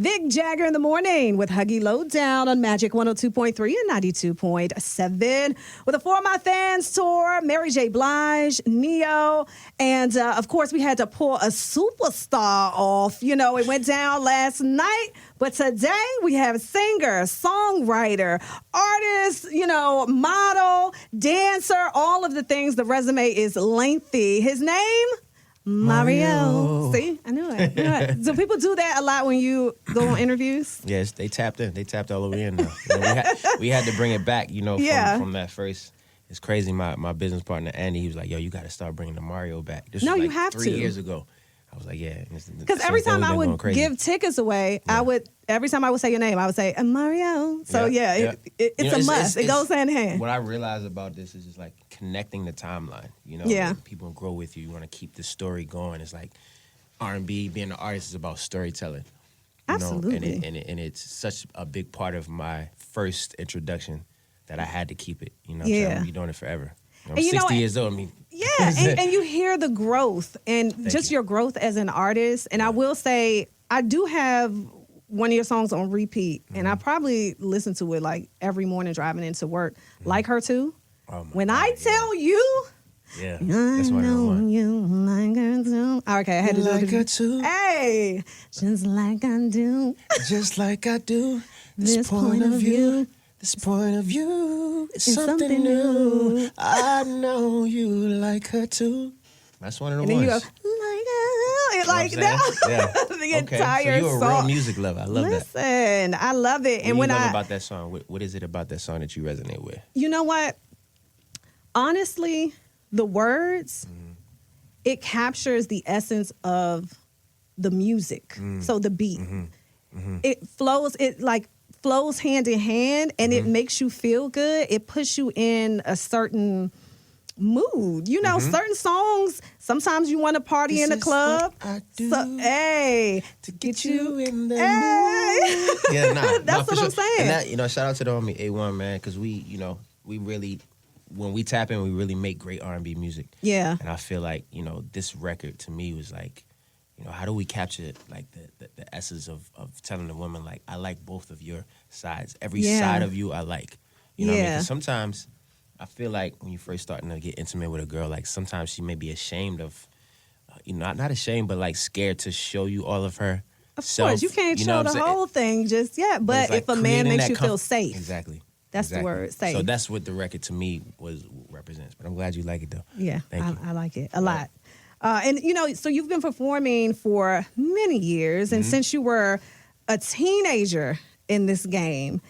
Vic Jagger in the morning with Huggy Lowdown on Magic 102.3 and 92.7 with a For My Fans tour, Mary J. Blige, Neo, and of course we had to pull a superstar off. You know, it went down last night, but today we have singer, songwriter, artist, model, dancer, all of the things. The resume is lengthy. His name? Mario. See, I knew it. So people do that a lot when you go on interviews? Yes, they tapped in. They tapped all the way in now. We had to bring it back, from that first. It's crazy. My business partner, Andy, he was like, yo, you got to start bringing the Mario back. This was you like have 3 years ago. I was like, yeah. Because every time I would give tickets away, every time I would say your name, I would say, Mario. So, it's a must. It goes hand in hand. What I realized about this is just like connecting the timeline. When people grow with you. You want to keep the story going. It's like R&B, being an artist is about storytelling. Absolutely. And it's such a big part of my first introduction that I had to keep it. I'm be doing it forever. I'm 60 years old. And you hear the growth and your growth as an artist. And I will say, I do have one of your songs on repeat, and I probably listen to it like every morning driving into work. Like Her Too. Oh when God, I tell you, that's I know you like her too. Okay, I had to do like her too. Hey, just like I do. Just like I do. This point of view. This point of view is something new. I know you like her too. That's one of the ones. And then you go, like that. Yeah. The entire so you're a song. real music lover. I love that. Listen, I love it. What do you love about that song? What is it about that song that you resonate with? You know what? Honestly, the words, it captures the essence of the music. So the beat. It flows, flows hand in hand, and it makes you feel good. It puts you in a certain mood. Certain songs, sometimes you want to party in a club. I do to get you in the mood. Yeah, that's what I'm saying. And that, shout out to the homie A1, man, because we really, when we tap in, we really make great R&B music. Yeah. And I feel like, this record to me was like, how do we capture like the essence of telling the woman, like, I like both of your sides. Every side of you I like. You know what I mean? 'Cause sometimes I feel like when you're first starting to get intimate with a girl, like sometimes she may be ashamed of, not ashamed, but like scared to show you all of her self. Of course, you can't show the whole thing just yet. But if a man makes you feel safe. Exactly. That's the word, safe. So that's what the record to me represents. But I'm glad you like it though. Yeah, Thank you. I like it a lot. And so you've been performing for many years, and since you were a teenager in this game,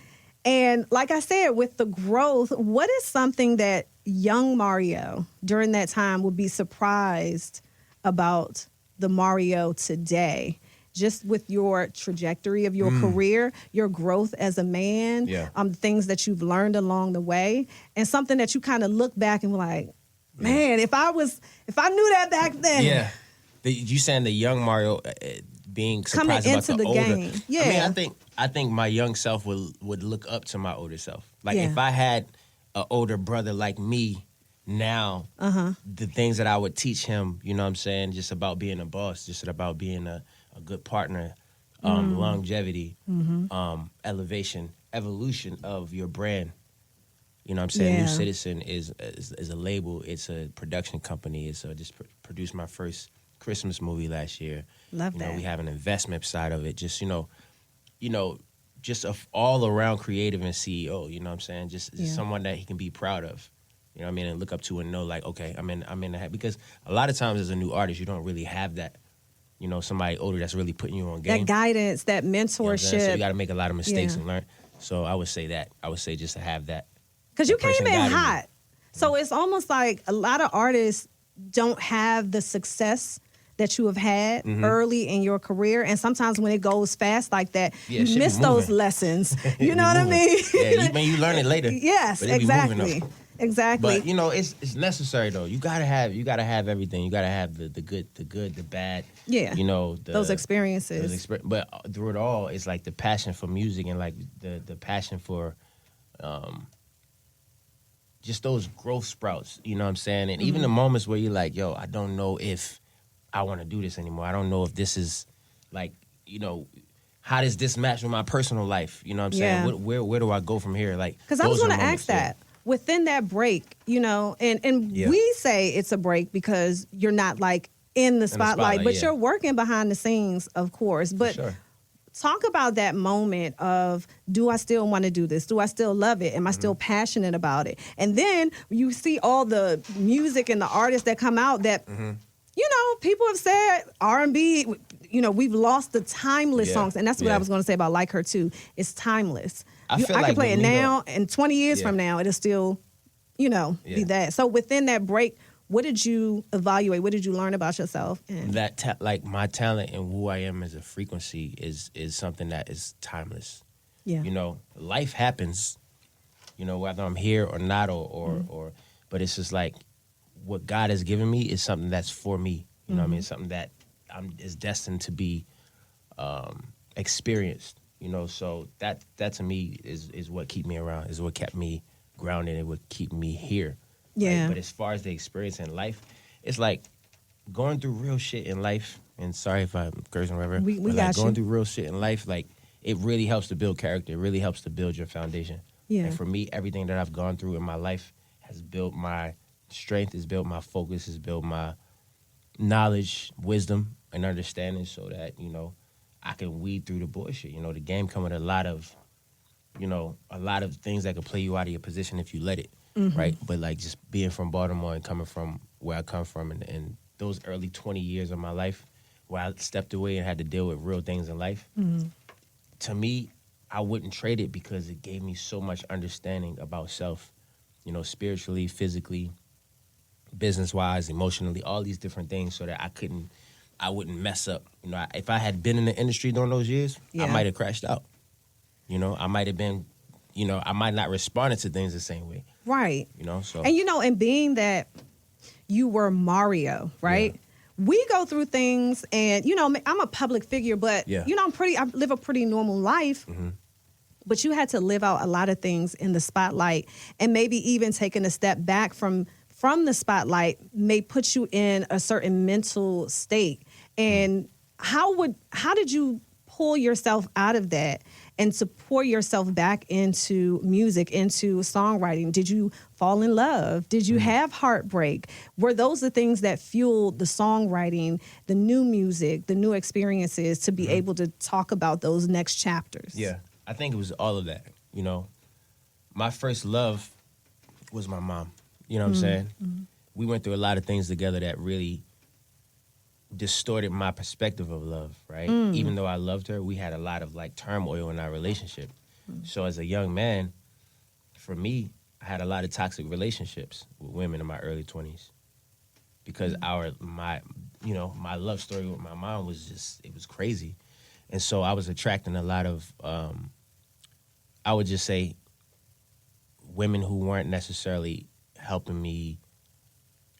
and like I said, with the growth, what is something that young Mario during that time would be surprised about the Mario today? Just with your trajectory of your career, your growth as a man, things that you've learned along the way, and something that you kind of look back and were like, man, if I knew that back then. Yeah. You saying the young Mario being surprised coming about into the older game. Yeah. I think my young self would look up to my older self. Like if I had an older brother like me now, the things that I would teach him, you know what I'm saying, just about being a boss, just about being a good partner, longevity, elevation, evolution of your brand. You know what I'm saying? Yeah. New Citizen is a label. It's a production company. It's just produced my first Christmas movie last year. Love that. We have an investment side of it. Just, just a all around creative and CEO. You know what I'm saying? Just someone that he can be proud of. You know what I mean? And look up to and know like, okay, I'm in the because a lot of times as a new artist, you don't really have that. Somebody older that's really putting you on game. That guidance, that mentorship. So you got to make a lot of mistakes and learn. So I would say that. I would say just to have that. Because you came in hot. So it's almost like a lot of artists don't have the success that you have had early in your career. And sometimes when it goes fast like that, you miss those lessons. You know what I mean? Yeah, you learn it later. Yes, exactly. Exactly. But it's necessary though. You gotta have everything. You gotta have the good, the bad. Yeah. Those experiences. But through it all, it's like the passion for music and like the passion for just those growth sprouts, you know what I'm saying? And even the moments where you're like, yo, I don't know if I want to do this anymore. I don't know if this is like, how does this match with my personal life? You know what I'm saying? Where do I go from here? Like, because I was going to ask that. Within that break, and we say it's a break because you're not like in the spotlight, but you're working behind the scenes, of course. But talk about that moment of, do I still want to do this? Do I still love it? Am I still passionate about it? And then you see all the music and the artists that come out that, people have said R&B, we've lost the timeless songs. And that's what I was going to say about Like Her Too. It's timeless. I can play it now, and 20 years from now, it'll still, be that. So within that break, what did you evaluate? What did you learn about yourself? And like my talent and who I am as a frequency is something that is timeless. Yeah. Life happens, whether I'm here or not, or but it's just like what God has given me is something that's for me. You know what I mean? Something that is destined to be experienced. So that to me is what keep me around, is what kept me grounded, and what keep me here. Yeah. Right? But as far as the experience in life, it's like going through real shit in life. And sorry if I'm cursing or whatever. We got like you. Going through real shit in life, like it really helps to build character. It really helps to build your foundation. Yeah. And for me, everything that I've gone through in my life has built my strength, has built my focus, has built my knowledge, wisdom, and understanding, so that I can weed through the bullshit. The game come with a lot of things that could play you out of your position if you let it. Right? But like just being from Baltimore and coming from where I come from, and those early 20 years of my life where I stepped away and had to deal with real things in life, to me, I wouldn't trade it, because it gave me so much understanding about self, spiritually, physically, business-wise, emotionally, all these different things, so that I wouldn't mess up. If I had been in the industry during those years, I might have crashed out. I might have been, I might not responded to things the same way. Right. So. And, and being that you were Mario, right? Yeah. We go through things, and, I'm a public figure, but, I live a pretty normal life. But you had to live out a lot of things in the spotlight, and maybe even taking a step back from the spotlight may put you in a certain mental state. And how did you pull yourself out of that and to pour yourself back into music, into songwriting? Did you fall in love? Did you have heartbreak? Were those the things that fueled the songwriting, the new music, the new experiences, to be able to talk about those next chapters? Yeah, I think it was all of that. My first love was my mom. You know what I'm saying? We went through a lot of things together that really distorted my perspective of love, right? Even though I loved her, we had a lot of like turmoil in our relationship. So as a young man, for me, I had a lot of toxic relationships with women in my early 20s, because my love story with my mom was it was crazy. And so I was attracting a lot of, I would just say, women who weren't necessarily helping me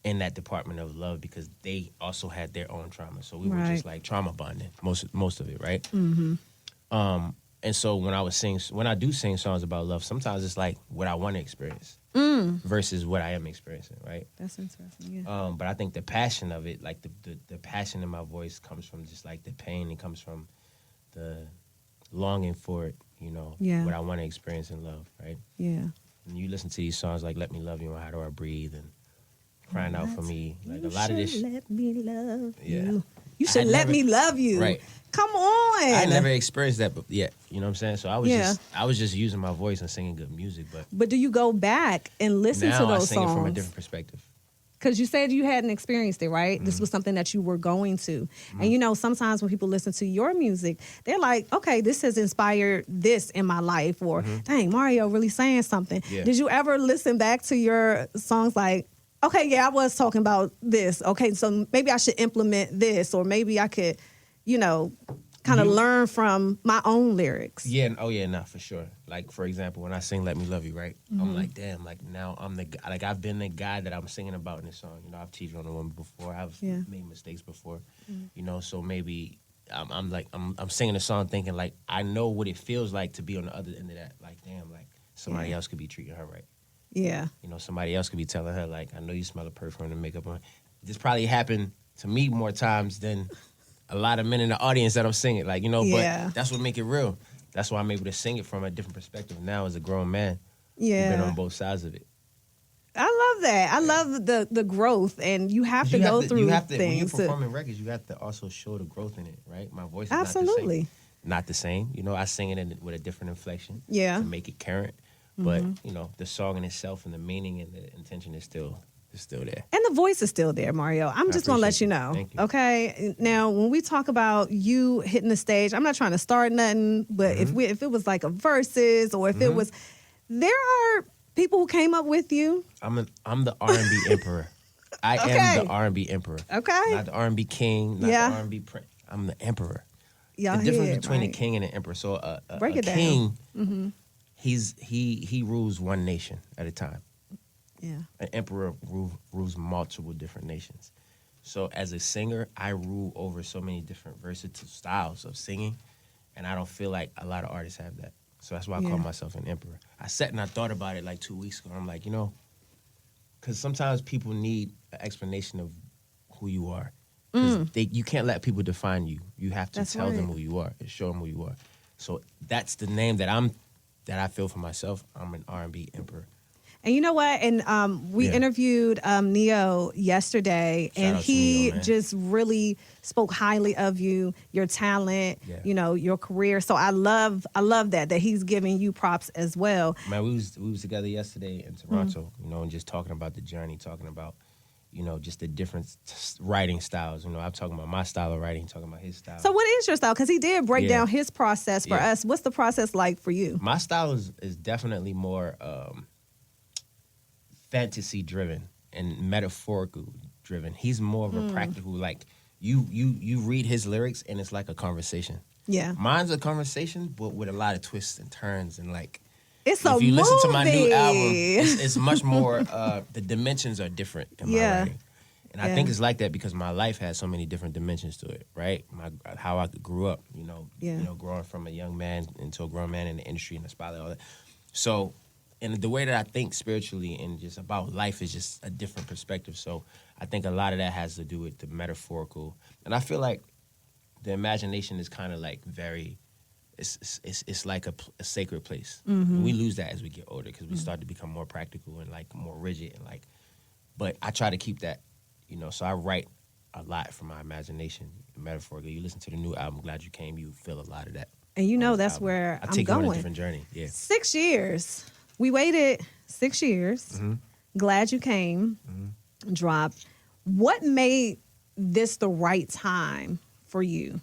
in that department of love, because they also had their own trauma. So we were just like trauma bonding, most of it, right? And so when I do sing songs about love, sometimes it's like what I want to experience versus what I am experiencing, right? That's interesting, yeah. But I think the passion of it, like the passion in my voice, comes from just like the pain. It comes from the longing for it, what I want to experience in love, right? Yeah. And you listen to these songs like "Let Me Love You" and "How Do I Breathe" and "Crying Out for Me," like a lot of this. Let me love you. You should let me love you. Right. Come on. I never experienced that yet. You know what I'm saying? So I was just using my voice and singing good music. But do you go back and listen to those songs? Now I sing it from a different perspective. Because you said you hadn't experienced it, right? This was something that you were going to. And, sometimes when people listen to your music, they're like, okay, this has inspired this in my life. Or, dang, Mario really saying something. Yeah. Did you ever listen back to your songs like, okay, yeah, I was talking about this. Okay, so maybe I should implement this. Or maybe I could, kind of learn from my own lyrics. Yeah, no, for sure. Like, for example, when I sing "Let Me Love You," right? I'm like, damn, like now I'm the guy, like I've been the guy that I'm singing about in this song. I've cheated on a woman before. I've made mistakes before. So maybe I'm singing a song thinking like I know what it feels like to be on the other end of that. Like, damn, like somebody else could be treating her right. Yeah. Somebody else could be telling her like, I know you smell a perfume and makeup on. This probably happened to me more times than a lot of men in the audience that I'm singing, like, you know, Yeah. but that's what make it real. That's why I'm able to sing it from a different perspective now as a grown man. Yeah. I've been on both sides of it. I love that. I love the growth, and you have to go through things. When you're performing records, you have to also show the growth in it, right? My voice is Absolutely. not the same. You know, I sing it with a different inflection Yeah. to make it current. But, you know, the song in itself and the meaning and the intention is still there. And the voice is still there, Mario. I'm just going to let you know. Thank you. Okay? Now, when we talk about you hitting the stage, I'm not trying to start nothing, but if it was like a verses or if it was, there are people who came up with you. I'm the R&B Emperor. I am the R&B Emperor. Okay. Not the R&B King, not the R&B Prince. I'm the Emperor. Y'all the difference hear, between right? a king and an emperor. So Break it down. King, he rules one nation at a time. Yeah. An emperor rules multiple different nations. So as a singer, I rule over so many different versatile styles of singing, and I don't feel like a lot of artists have that. So that's why I call myself an emperor. I sat and I thought about it like 2 weeks ago. I'm like, you know, because sometimes people need an explanation of who you are. You can't let people define you. You have to tell them who you are and show them who you are. So that's the name that I feel for myself. I'm an R&B Emperor. And you know what? And we interviewed Neo yesterday, Shout and out to he Neo, man. just really spoke highly of you, your talent, you know, your career. So I love that he's giving you props as well. Man, we was together yesterday in Toronto, you know, and just talking about the journey, talking about, you know, just the different writing styles. You know, I'm talking about my style of writing, talking about his style. So what is your style? Because he did break down his process for us. What's the process like for you? My style is definitely more fantasy driven and metaphorical driven. He's more of a practical, like you read his lyrics and it's like a conversation. Yeah. Mine's a conversation, but with a lot of twists and turns and like. It's a If you listen to my new movie. album, it's much more. The dimensions are different in my writing, and I think it's like that because my life has so many different dimensions to it. Right, how I grew up, you know, growing from a young man into a grown man in the industry and the spotlight, all that. So, and the way that I think spiritually and just about life is just a different perspective. So, I think a lot of that has to do with the metaphorical, and I feel like the imagination is kind of like very. It's like a sacred place. We lose that as we get older because we start to become more practical and like more rigid and like. But I try to keep that, you know. So I write a lot from my imagination, metaphorically. You listen to the new album, Glad You Came, you feel a lot of that. And you know that's where I I'm take you going. on a different journey. Yeah. 6 years. We waited 6 years. Glad You Came. Dropped. What made this the right time for you?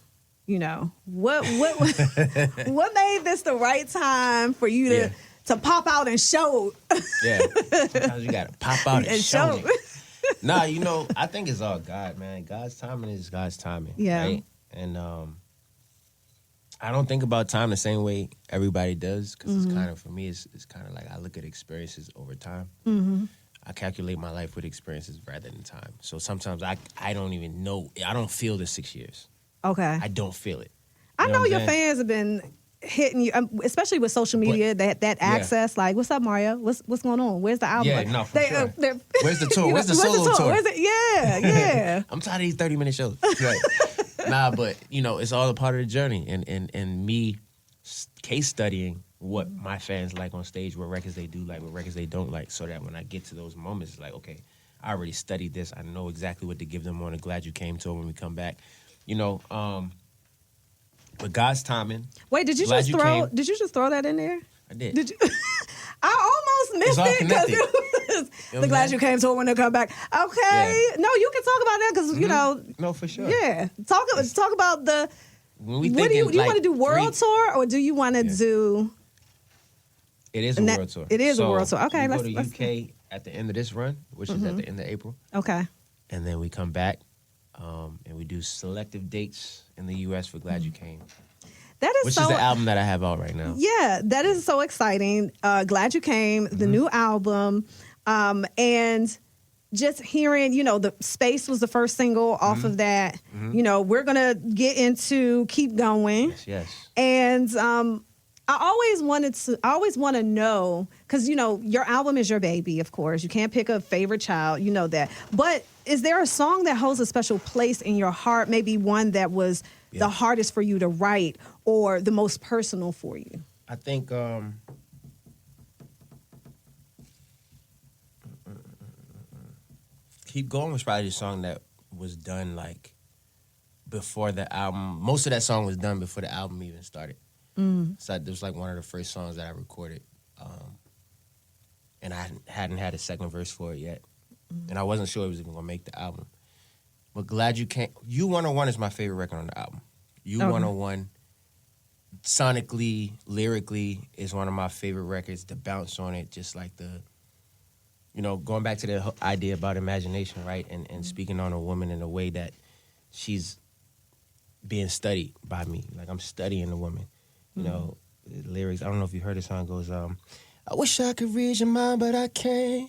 You know, what made this the right time for you to pop out and show? Yeah. Sometimes you gotta pop out and show it. Nah, you know, I think it's all God, man. God's timing is God's timing. Yeah. Right? And I don't think about time the same way everybody does because it's kind of, for me, it's kind of like I look at experiences over time. I calculate my life with experiences rather than time. So sometimes I don't even know. I don't feel the 6 years. Okay. I don't feel it. I know your saying? fans have been hitting you, especially with social media, that access. Like, what's up, Mario? What's going on? Where's the album? Yeah, no, for sure. Where's the tour? Where's the solo tour? Where's it? Yeah. I'm tired of these 30-minute shows. Right. Nah, but, you know, it's all a part of the journey. And me case studying what my fans like on stage, what records they do like, what records they don't like, so that when I get to those moments, it's like, okay, I already studied this. I know exactly what to give them on a Glad You Came tour when we come back. You know, but God's timing. Wait, did you just throw that in there? I did. Did you? I almost missed it because it was the Glad You Came tour when they come back. Okay, no, you can talk about that because you know. No, for sure. Yeah, talk about the. When we what do you want to do? World tour or do you want to do? It is a world tour. It is a world tour. Okay, let's go to UK at the end of this run, which is at the end of April. Okay. And then we come back. And we do selective dates in the U.S. for Glad You Came. Which is the album that I have out right now. Yeah, that is so exciting. Glad You Came, the new album. And just hearing, you know, the Space was the first single off of that. You know, we're going to get into Keep Going. Yes. And I always want to know, because, you know, your album is your baby, of course. You can't pick a favorite child. You know that. But is there a song that holds a special place in your heart? Maybe one that was the hardest for you to write or the most personal for you? I think Keep Going was probably the song that was done like before the album. Most of that song was done before the album even started. So it was like one of the first songs that I recorded. And I hadn't had a second verse for it yet. And I wasn't sure it was even going to make the album. But Glad You Came. You 101 is my favorite record on the album. You 101, sonically, lyrically, is one of my favorite records. The bounce on it, just like the, you know, going back to the idea about imagination, right? And speaking on a woman in a way that she's being studied by me. Like I'm studying the woman. You know, the lyrics, I don't know if you heard the song, goes, I wish I could read your mind, but I can't.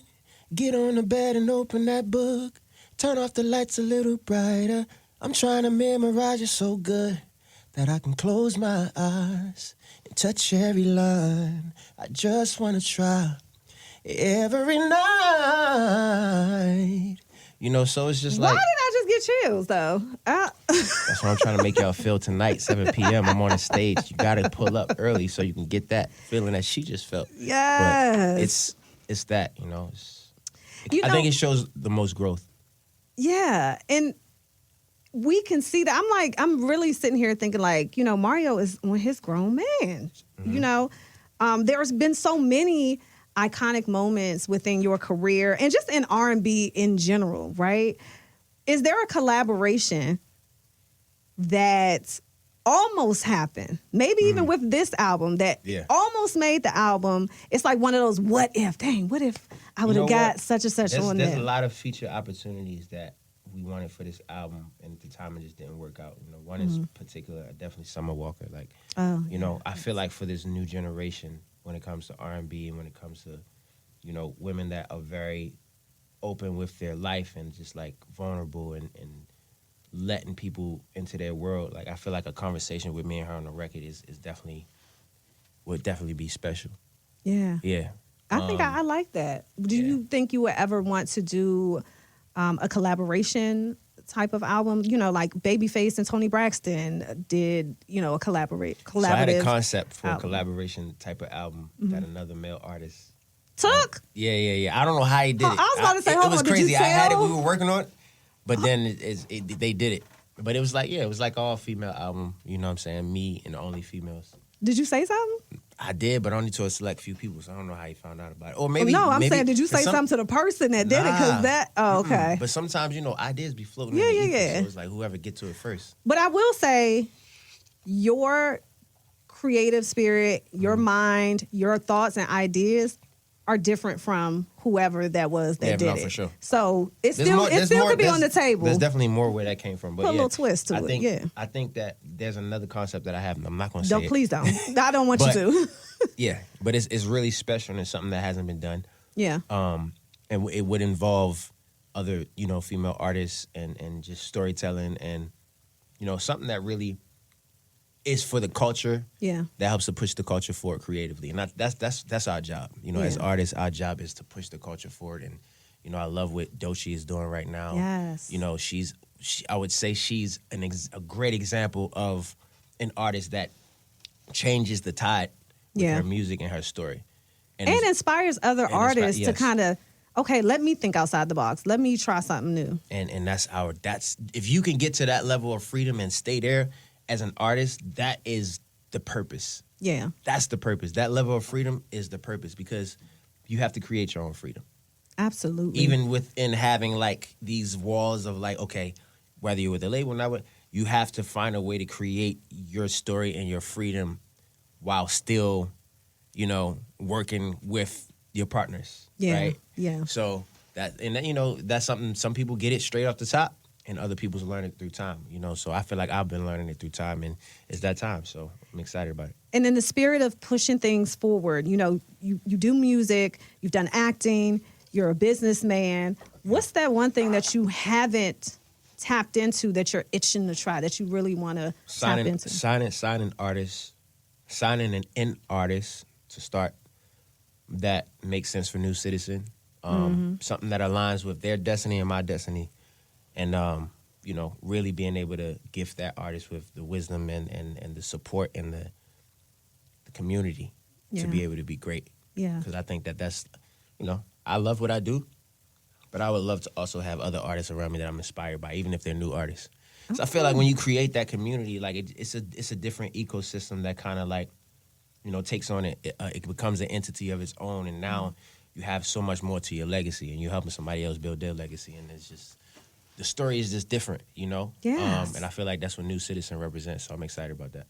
Get on the bed and open that book. Turn off the lights a little brighter. I'm trying to memorize you so good that I can close my eyes and touch every line. I just want to try every night. You know, so it's just like... Why did I just get chills, though? That's what I'm trying to make y'all feel tonight, 7 p.m. I'm on a stage. You got to pull up early so you can get that feeling that she just felt. Yes. But it's that, you know. I think it shows the most growth. Yeah, and we can see that. I'm really sitting here thinking like, you know, Mario is on his grown man. You know, there's been so many iconic moments within your career and just in R&B in general, right? Is there a collaboration that almost happened, maybe even with this album, that almost made the album? It's like one of those what if I would have got such and such on there. There's a lot of feature opportunities that we wanted for this album, and at the time it just didn't work out. You know, one is particular, definitely Summer Walker. Like, you know, I feel like for this new generation, when it comes to R&B and when it comes to, you know, women that are very open with their life and just like vulnerable and letting people into their world. Like I feel like a conversation with me and her on the record would definitely be special. Yeah. Yeah. I think I like that. Do you think you would ever want to do a collaboration type of album? You know, like Babyface and Toni Braxton did, you know, a collaborative. So I had a concept for a collaboration type of album that another male artist took. Yeah. I don't know how he did it. I was about to say, hold on, it was did crazy. you I had it. tell? We were working on it, but then they did it. But it was like, it was like all female album. You know what I'm saying? Me and only females. Did you say something? I did, but only to a select few people. So I don't know how he found out about it. Or maybe I'm saying, did you say something to the person that did it? Because that. Oh, okay. But sometimes, you know, ideas be floating. in the ether, so it's like whoever get to it first. But I will say, your creative spirit, your mind, your thoughts and ideas are different from whoever that was that did it. For sure. So it still could be on the table. There's definitely more where that came from. But put a little twist to it. I think that there's another concept that I have. I'm not going to say it. Please don't. I don't want you to. Yeah, but it's really special and it's something that hasn't been done. Yeah. And it would involve other, you know, female artists and just storytelling and, you know, something that really is for the culture. Yeah. That helps to push the culture forward creatively. And that's our job. You know, as artists, our job is to push the culture forward. And, you know, I love what Doechii is doing right now. Yes. You know, I would say she's a great example of an artist that changes the tide with her music and her story. And inspires other artists to kind of, okay, let me think outside the box. Let me try something new. And that's if you can get to that level of freedom and stay there as an artist, that is the purpose. Yeah. That's the purpose. That level of freedom is the purpose because you have to create your own freedom. Absolutely. Even within having like these walls of like, okay, whether you're with a label or not, you have to find a way to create your story and your freedom while still, you know, working with your partners. Yeah. Right? Yeah. So you know, that's something some people get it straight off the top. And other people's learn it through time, you know. So I feel like I've been learning it through time, and it's that time. So I'm excited about it. And in the spirit of pushing things forward, you know, you do music, you've done acting, you're a businessman. What's that one thing that you haven't tapped into that you're itching to try, that you really want to tap into? Signing artists signing an in artist to start that makes sense for New Citizen. Something that aligns with their destiny and my destiny. And, you know, really being able to gift that artist with the wisdom and the support and the community to be able to be great. Yeah. Because I think that's, you know, I love what I do, but I would love to also have other artists around me that I'm inspired by, even if they're new artists. So I feel like when you create that community, like it's a different ecosystem that kind of like, you know, takes on it becomes an entity of its own, and now you have so much more to your legacy, and you're helping somebody else build their legacy, and it's just the story is just different, you know. Yes. And I feel like that's what New Citizen represents. So I'm excited about that.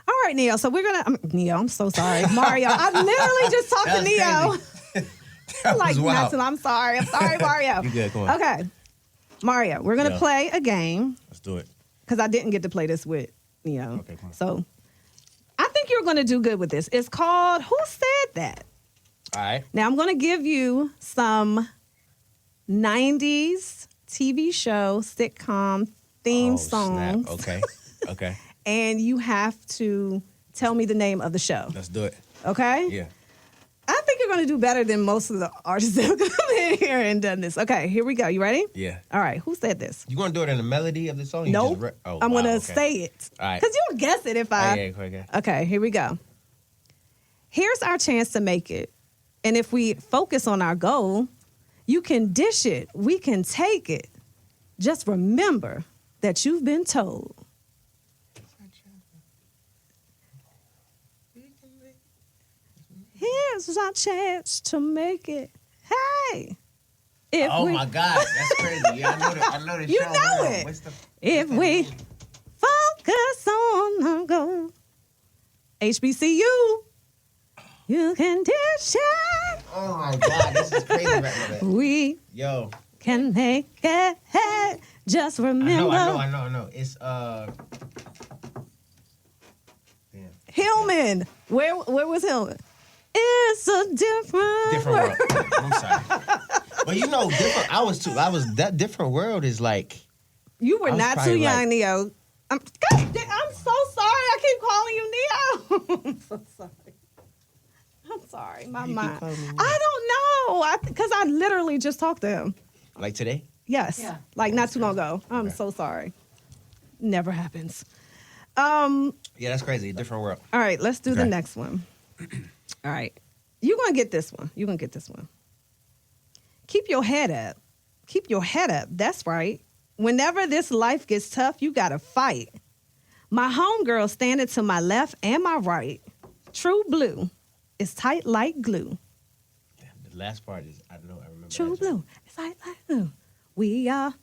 All right, Neo. So we're gonna Neo. I'm so sorry, Mario. I literally just talked to Neo. Like nothing. I'm sorry, Mario. You good? Come on. Okay, Mario. We're gonna play a game. Let's do it. Because I didn't get to play this with Neo. Okay, come on. So I think you're gonna do good with this. It's called Who Said That? All right. Now I'm gonna give you some 90s TV show sitcom theme songs. Snap. Okay. And you have to tell me the name of the show. Let's do it. Okay? Yeah. I think you're going to do better than most of the artists that have come in here and done this. Okay, here we go. You ready? Yeah. All right, who said this? You going to do it in the melody of the song? You Nope. just I'm going to say it. All right. Because you'll guess it if I... Okay. Okay, here we go. Here's our chance to make it. And if we focus on our goal, you can dish it. We can take it. Just remember that you've been told. Here's our chance to make it. Hey. My God, that's crazy. Yeah, I know the show. You know it. If we focus on our goal, HBCU, you can dish it. Oh my God, this is crazy right now. We can make it. Hey. Just remember. I know. It's damn. Hillman. Where was Hillman? It's a different world. I'm sorry. But you know, that different world is like. You were not too young, Neo. I'm so sorry. I keep calling you Neo. I'm so sorry. I'm sorry. My mind. I don't know. Because I literally just talked to him. Like today? Yes. Yeah. Like not too long ago. I'm so sorry. Never happens. Yeah, that's crazy. Different world. All right, let's do the next one. All right. You're going to get this one. Keep your head up. Keep your head up. That's right. Whenever this life gets tough, you got to fight. My homegirl standing to my left and my right. True blue is tight like glue. Damn, the last part is, I remember. True blue. It's tight like glue. We are.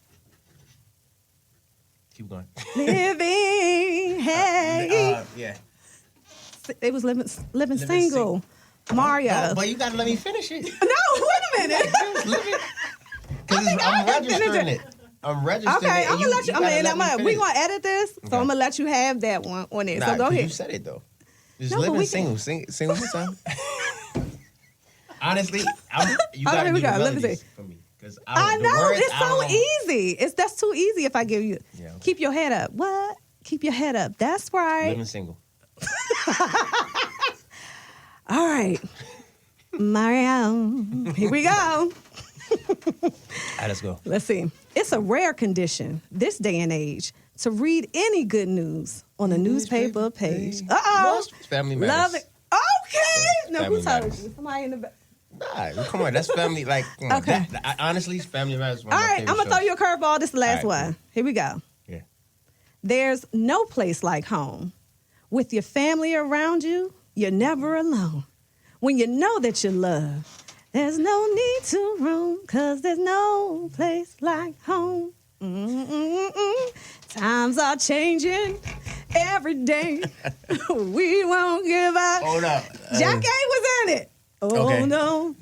Keep going. Living. Hey. Yeah. It was living single. Mario. No, but you got to let me finish it. No, wait a minute. Because I'm registering it. I'm registering it. Okay, I'm going to let you. We're going to edit this, so I'm going to let you have that one on there. So go ahead. You said it, though. Just living single. Sing one more time. Honestly, you got to do the melodies for me. I know. It's so easy. That's too easy if I give you. Yeah, okay. Keep your head up. What? Keep your head up. That's right. Living single. All right. Mario. Here we go. All right, let's go. Let's see. It's a rare condition this day and age to read any good news on a newspaper page. Uh-oh. Family matters. Love it. Okay. No, Family who told matters. you? Somebody in the back. Nah, come on. That's family. Like, come on. Okay. Honestly, Family Matters. All right, I'm going to throw you a curveball. This is the last one. Cool. Here we go. Yeah. There's no place like home. With your family around you, you're never alone. When you know that you're loved, there's no need to roam, because there's no place like home. Times are changing every day. We won't give up. Hold up. Jack A was in it. Oh, okay. no.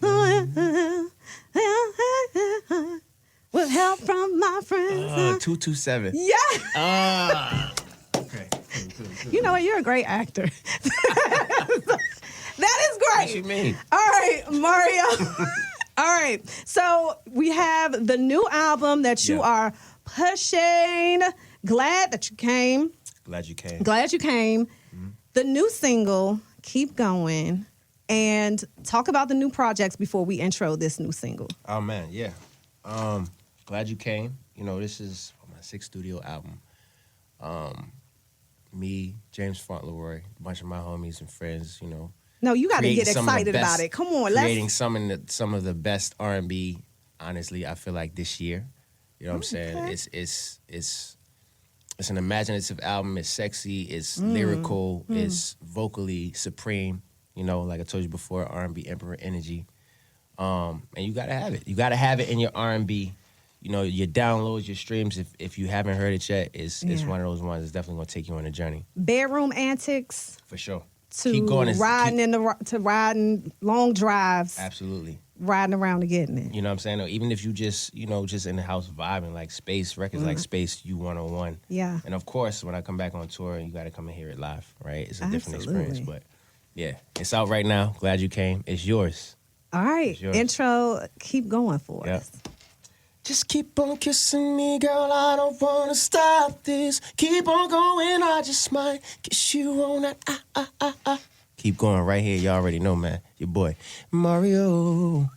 With help from my friends. 227. Yeah. Okay. Cool. You know what? You're a great actor. That is great. What you mean? All right, Mario. All right. So we have the new album that you are pushing. Glad that you came. Glad you came. Mm-hmm. the new single, Keep Going, and talk about the new projects before we intro this new single. Oh, man, yeah. Glad you came. You know, this is my 6th studio album. Me, James Fauntleroy, a bunch of my homies and friends, you know. No, you got to get excited about it. Come on, creating some of the best R&B, honestly, I feel like this year. You know what I'm saying? It's an imaginative album. It's sexy. It's lyrical. It's vocally supreme. You know, like I told you before, R&B Emperor energy. And you gotta have it. You gotta have it in your R&B. You know, your downloads, your streams. If you haven't heard it yet, it's one of those ones that's definitely gonna take you on a journey. Bedroom antics. For sure. To keep going. Riding long drives. Absolutely. Riding around and getting it. You know what I'm saying? Or even if you just in the house vibing, like Space, records like Space, You 101. Yeah. And of course, when I come back on tour, you got to come and hear it live, right? It's a different experience. But yeah, it's out right now. Glad you came. It's yours. All right. Intro, keep going for us. Just keep on kissing me, girl. I don't want to stop this. Keep on going. I just might kiss you on that. Keep going right here. You already know, man. Your boy, Mario.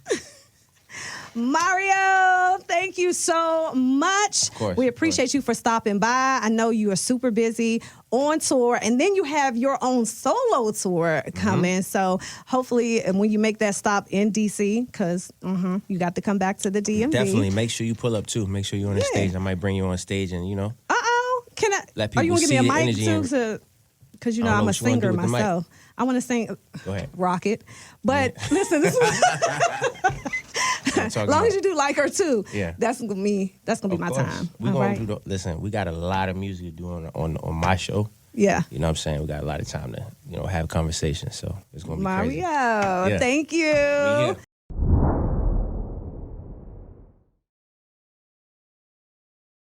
Mario, thank you so much. Of course, we appreciate you for stopping by. I know you are super busy on tour, and then you have your own solo tour coming. So hopefully, when you make that stop in DC, because you got to come back to the DMV. Definitely. Make sure you pull up, too. Make sure you're on the stage. I might bring you on stage and, you know. Can I? Let people are you going to give me a mic, too? Because, you know, I'm a singer myself. I want to sing Go ahead. Rocket. But listen, this is... As long as you do Like Her Too, that's gonna be my time. We gonna listen. We got a lot of music to do on my show. Yeah, you know what I'm saying. We got a lot of time to have conversations. So it's gonna be Mario. crazy. Thank you.